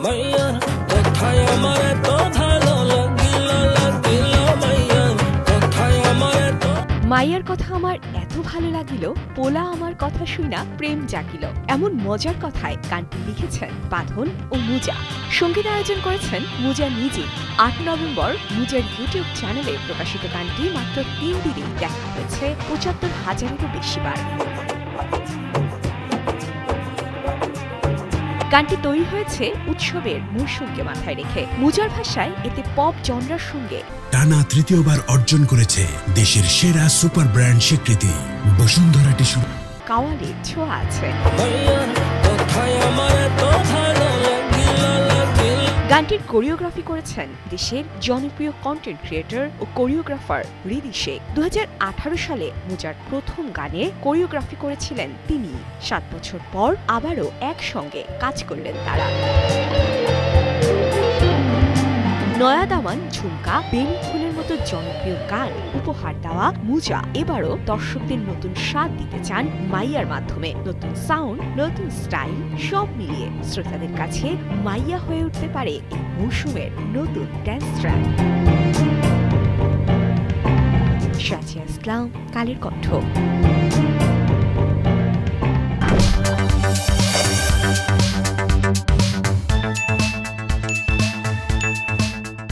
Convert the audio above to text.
মাইয়ার কথায় আমার তো ভালো লাগিল লাগিল মাইয়ার কথায় আমার তো মাইয়ার কথা আমার এত ভালো লাগিল, পোলা আমার কথা শুনা প্রেম জাগিল। এমন মজার কথায় গানটি লিখেছেন বাঁধন ও মুজা। সঙ্গীত আয়োজন করেছেন মুজা নিজে। ৮ নভেম্বর মুজার ইউটিউব চ্যানেলে প্রকাশিত গানটি মাত্র ৩ দিনেই দেখা হয়েছে ৭৫,০০০-এরও বেশি বার। গানটি তৈরি হয়েছে উৎসবের মৌসুমকে মাথায় রেখে। মুজার ভাষায় এতে পপ জনরার সঙ্গে টানা তৃতীয়বার অর্জন করেছে দেশের সেরা সুপার ব্র্যান্ড স্বীকৃতি বসুন্ধরা টিস্যু। কাওয়ালির ছোঁয়া আছে। গানটির কোরিওগ্রাফি করেছেন দেশের জনপ্রিয় কন্টেন্ট ক্রিয়েটর ও কোরিওগ্রাফার রিদি শেখ। ২০১৮ সালে মুজার প্রথম গানে কোরিওগ্রাফি করেছিলেন তিনি। ৭ বছর পর আবারও একসঙ্গে কাজ করলেন তারা। নয়া দামান, ঝুমকা, বেনি ফুলের মতো জনপ্রিয় গান উপহার দেওয়া মুজা এবারও দর্শকদের নতুন স্বাদ দিতে চান মাইয়ার মাধ্যমে। নতুন সাউন্ড, নতুন স্টাইল সব মিলিয়ে শ্রোতাদের কাছে মাইয়া হয়ে উঠতে পারে এই মৌসুমের নতুন ড্যান্স ট্র্যাক। শাচিয়া ইসলাম, কালের কণ্ঠ।